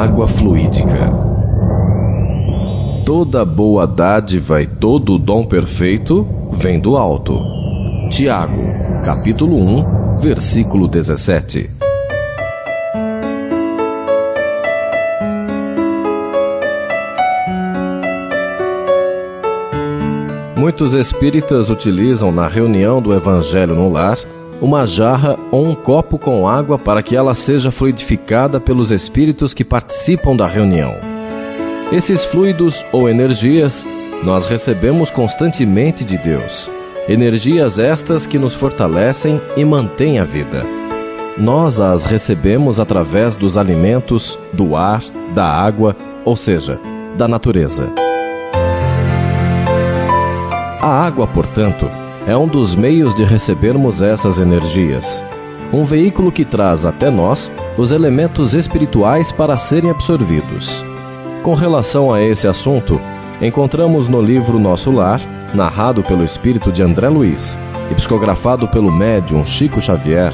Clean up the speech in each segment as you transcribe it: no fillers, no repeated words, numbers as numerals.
água fluídica. Toda boa dádiva e todo dom perfeito vem do alto. Tiago, capítulo 1, versículo 17. Muitos espíritas utilizam na reunião do Evangelho no lar uma jarra ou um copo com água para que ela seja fluidificada pelos espíritos que participam da reunião. Esses fluidos ou energias nós recebemos constantemente de Deus. Energias estas que nos fortalecem e mantêm a vida. Nós as recebemos através dos alimentos, do ar, da água, ou seja, da natureza. A água, portanto, é um dos meios de recebermos essas energias. Um veículo que traz até nós os elementos espirituais para serem absorvidos. Com relação a esse assunto, encontramos no livro Nosso Lar, narrado pelo espírito de André Luiz e psicografado pelo médium Chico Xavier,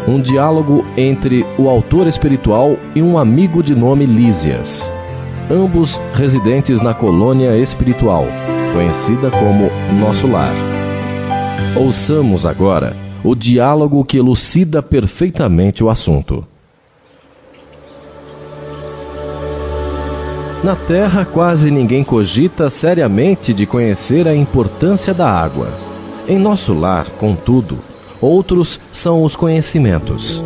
um diálogo entre o autor espiritual e um amigo de nome Lísias, ambos residentes na colônia espiritual, conhecida como Nosso Lar. Ouçamos agora o diálogo que elucida perfeitamente o assunto. Na Terra, quase ninguém cogita seriamente de conhecer a importância da água. Em Nosso Lar, contudo, outros são os conhecimentos.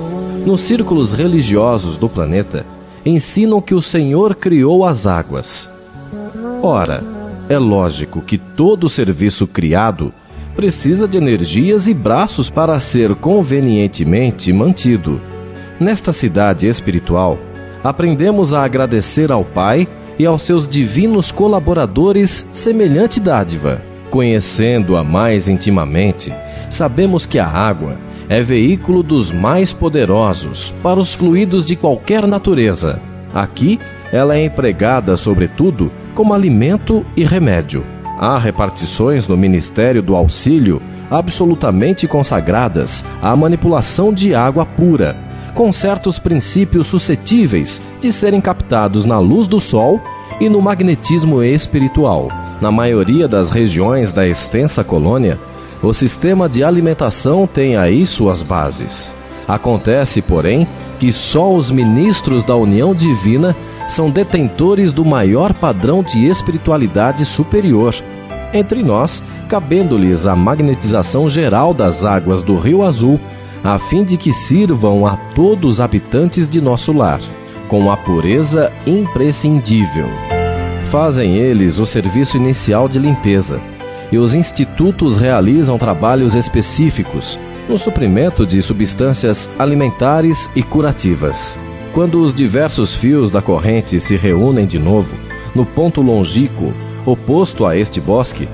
Nos círculos religiosos do planeta, ensinam que o Senhor criou as águas. Ora, é lógico que todo serviço criado precisa de energias e braços para ser convenientemente mantido. Nesta cidade espiritual, aprendemos a agradecer ao Pai e aos seus divinos colaboradores semelhante dádiva. Conhecendo-a mais intimamente, sabemos que a água é veículo dos mais poderosos para os fluidos de qualquer natureza. Aqui, ela é empregada, sobretudo, como alimento e remédio. Há repartições no Ministério do Auxílio absolutamente consagradas à manipulação de água pura, com certos princípios suscetíveis de serem captados na luz do sol e no magnetismo espiritual. Na maioria das regiões da extensa colônia, o sistema de alimentação tem aí suas bases. Acontece, porém, que só os ministros da união divina são detentores do maior padrão de espiritualidade superior. Entre nós, cabendo-lhes a magnetização geral das águas do Rio Azul, a fim de que sirvam a todos os habitantes de Nosso Lar, com a pureza imprescindível. Fazem eles o serviço inicial de limpeza, e os institutos realizam trabalhos específicos no suprimento de substâncias alimentares e curativas. Quando os diversos fios da corrente se reúnem de novo, no ponto longínquo oposto a este bosque,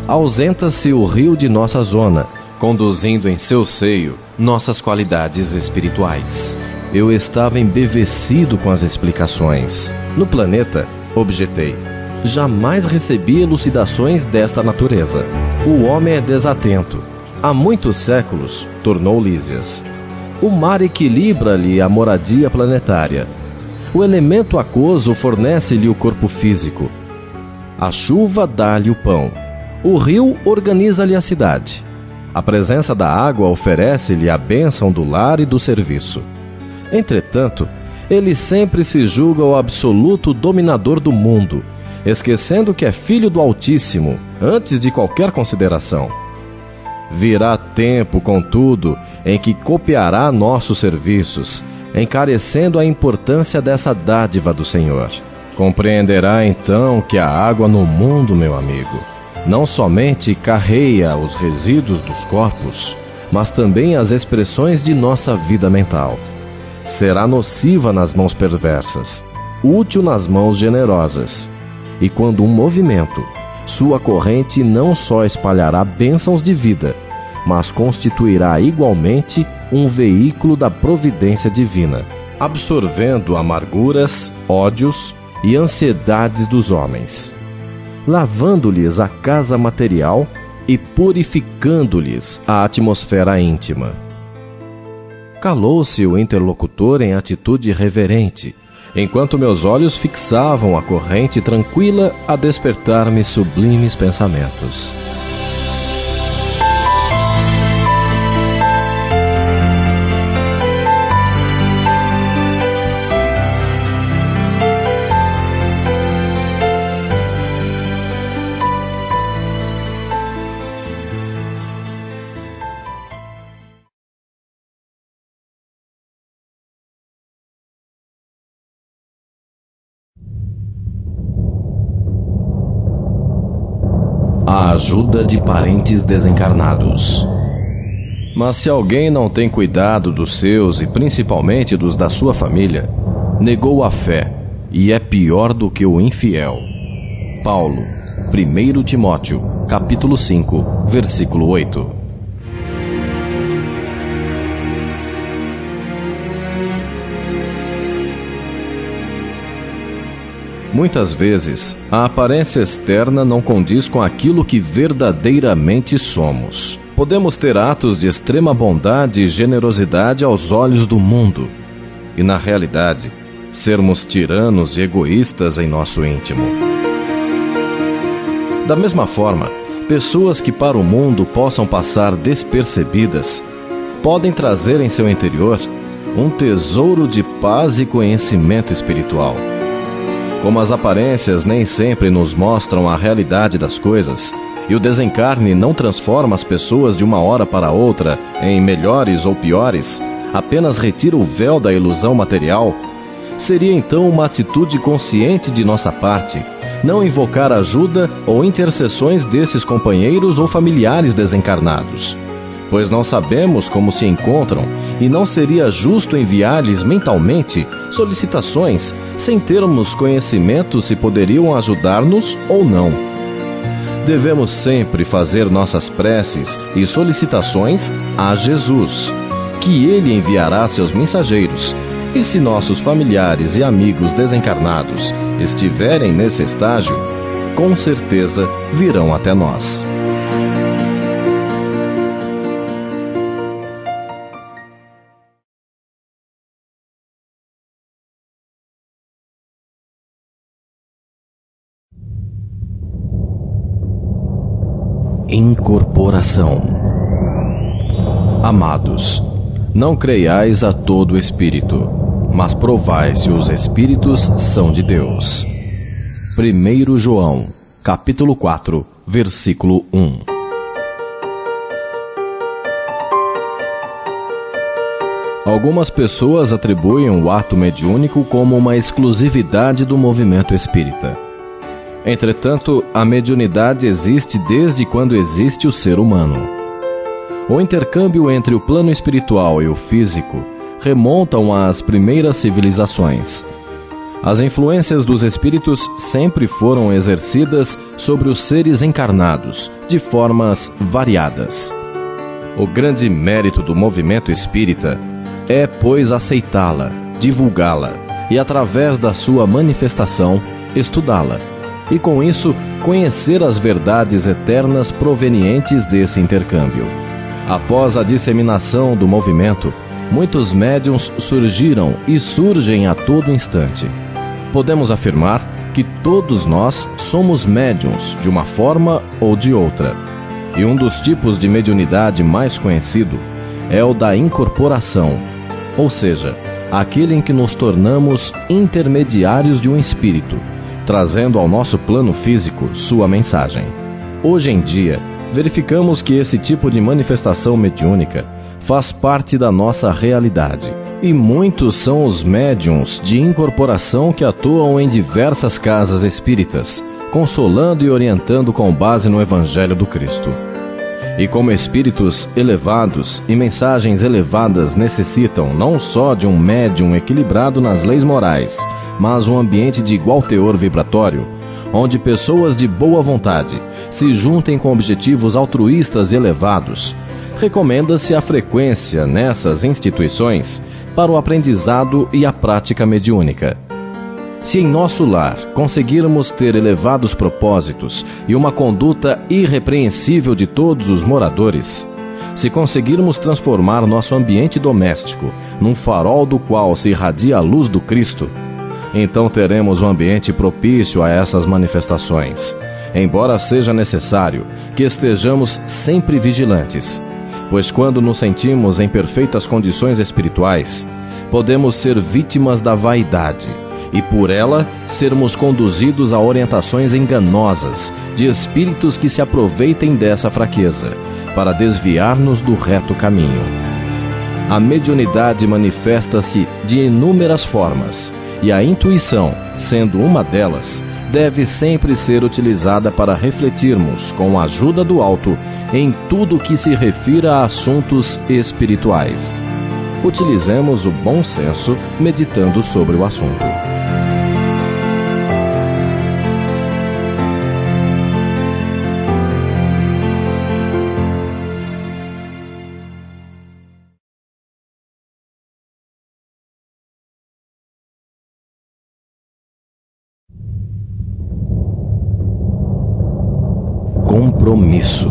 ausenta-se o rio de nossa zona, conduzindo em seu seio nossas qualidades espirituais. Eu estava embevecido com as explicações. No planeta, objetei, jamais recebi elucidações desta natureza. O homem é desatento. Há muitos séculos, tornou Lísias. O mar equilibra-lhe a moradia planetária. O elemento aquoso fornece-lhe o corpo físico. A chuva dá-lhe o pão. O rio organiza-lhe a cidade. A presença da água oferece-lhe a bênção do lar e do serviço. Entretanto, ele sempre se julga o absoluto dominador do mundo, esquecendo que é filho do Altíssimo, antes de qualquer consideração. Virá tempo, contudo, em que copiará nossos serviços, encarecendo a importância dessa dádiva do Senhor. Compreenderá então que a água no mundo, meu amigo, não somente carreia os resíduos dos corpos, mas também as expressões de nossa vida mental. Será nociva nas mãos perversas, útil nas mãos generosas. E quando um movimento, sua corrente não só espalhará bênçãos de vida, mas constituirá igualmente um veículo da providência divina, absorvendo amarguras, ódios e ansiedades dos homens, lavando-lhes a casa material e purificando-lhes a atmosfera íntima. Calou-se o interlocutor em atitude reverente, enquanto meus olhos fixavam a corrente tranquila a despertar-me sublimes pensamentos. A ajuda de parentes desencarnados. Mas se alguém não tem cuidado dos seus e principalmente dos da sua família, negou a fé e é pior do que o infiel. Paulo, 1 Timóteo, capítulo 5, versículo 8. Muitas vezes, a aparência externa não condiz com aquilo que verdadeiramente somos. Podemos ter atos de extrema bondade e generosidade aos olhos do mundo, e na realidade, sermos tiranos e egoístas em nosso íntimo. Da mesma forma, pessoas que para o mundo possam passar despercebidas, podem trazer em seu interior um tesouro de paz e conhecimento espiritual. Como as aparências nem sempre nos mostram a realidade das coisas, e o desencarne não transforma as pessoas de uma hora para outra em melhores ou piores, apenas retira o véu da ilusão material, seria então uma atitude consciente de nossa parte não invocar ajuda ou intercessões desses companheiros ou familiares desencarnados, pois não sabemos como se encontram e não seria justo enviar-lhes mentalmente solicitações sem termos conhecimento se poderiam ajudar-nos ou não. Devemos sempre fazer nossas preces e solicitações a Jesus, que Ele enviará seus mensageiros, e se nossos familiares e amigos desencarnados estiverem nesse estágio, com certeza virão até nós. Incorporação. Amados, não creiais a todo espírito, mas provai se os espíritos são de Deus. 1 João, capítulo 4, versículo 1. Algumas pessoas atribuem o ato mediúnico como uma exclusividade do movimento espírita. Entretanto, a mediunidade existe desde quando existe o ser humano. O intercâmbio entre o plano espiritual e o físico remontam às primeiras civilizações. As influências dos espíritos sempre foram exercidas sobre os seres encarnados, de formas variadas. O grande mérito do movimento espírita é, pois, aceitá-la, divulgá-la e, através da sua manifestação, estudá-la. E com isso, conhecer as verdades eternas provenientes desse intercâmbio. Após a disseminação do movimento, muitos médiuns surgiram e surgem a todo instante. Podemos afirmar que todos nós somos médiuns de uma forma ou de outra. E um dos tipos de mediunidade mais conhecido é o da incorporação, ou seja, aquele em que nos tornamos intermediários de um espírito, trazendo ao nosso plano físico sua mensagem. Hoje em dia, verificamos que esse tipo de manifestação mediúnica faz parte da nossa realidade. E muitos são os médiuns de incorporação que atuam em diversas casas espíritas, consolando e orientando com base no Evangelho do Cristo. E como espíritos elevados e mensagens elevadas necessitam não só de um médium equilibrado nas leis morais, mas um ambiente de igual teor vibratório, onde pessoas de boa vontade se juntem com objetivos altruístas elevados, recomenda-se a frequência nessas instituições para o aprendizado e a prática mediúnica. Se em nosso lar conseguirmos ter elevados propósitos e uma conduta irrepreensível de todos os moradores, se conseguirmos transformar nosso ambiente doméstico num farol do qual se irradia a luz do Cristo, Então teremos um ambiente propício a essas manifestações, embora seja necessário que estejamos sempre vigilantes, pois quando nos sentimos em perfeitas condições espirituais, podemos ser vítimas da vaidade e por ela sermos conduzidos a orientações enganosas de espíritos que se aproveitem dessa fraqueza para desviar-nos do reto caminho. A mediunidade manifesta-se de inúmeras formas, e a intuição, sendo uma delas, deve sempre ser utilizada para refletirmos, com a ajuda do alto, em tudo que se refira a assuntos espirituais. Utilizemos o bom senso meditando sobre o assunto. Compromisso.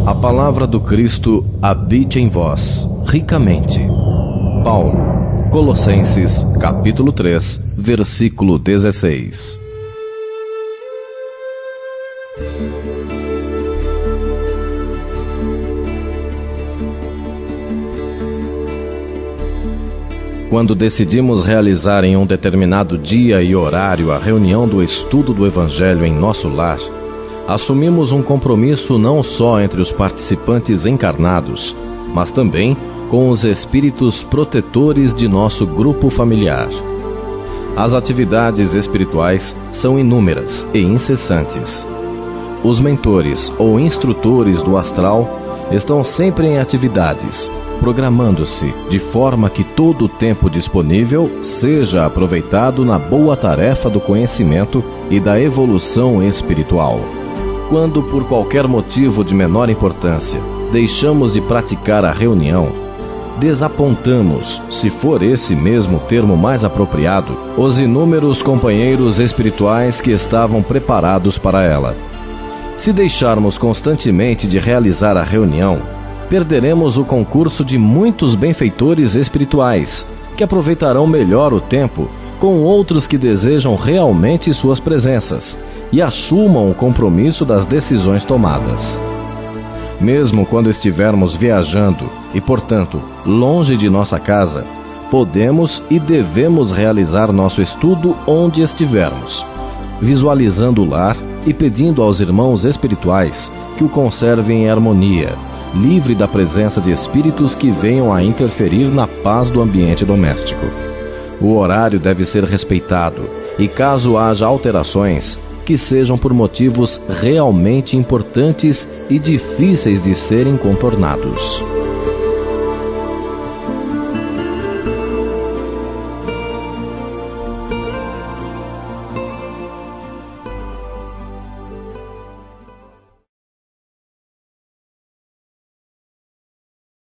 A palavra do Cristo habite em vós, ricamente. Paulo, Colossenses, capítulo 3, versículo 16. Quando decidimos realizar em um determinado dia e horário a reunião do estudo do Evangelho em nosso lar, assumimos um compromisso não só entre os participantes encarnados, mas também com os espíritos protetores de nosso grupo familiar. As atividades espirituais são inúmeras e incessantes. Os mentores ou instrutores do astral estão sempre em atividades, programando-se de forma que todo o tempo disponível seja aproveitado na boa tarefa do conhecimento e da evolução espiritual. Quando, por qualquer motivo de menor importância, deixamos de praticar a reunião, desapontamos, se for esse mesmo termo mais apropriado, os inúmeros companheiros espirituais que estavam preparados para ela. Se deixarmos constantemente de realizar a reunião, perderemos o concurso de muitos benfeitores espirituais, que aproveitarão melhor o tempo com outros que desejam realmente suas presenças e assumam o compromisso das decisões tomadas. Mesmo quando estivermos viajando e, portanto, longe de nossa casa, podemos e devemos realizar nosso estudo onde estivermos, visualizando o lar e pedindo aos irmãos espirituais que o conservem em harmonia, livre da presença de espíritos que venham a interferir na paz do ambiente doméstico. O horário deve ser respeitado e, caso haja alterações, que sejam por motivos realmente importantes e difíceis de serem contornados.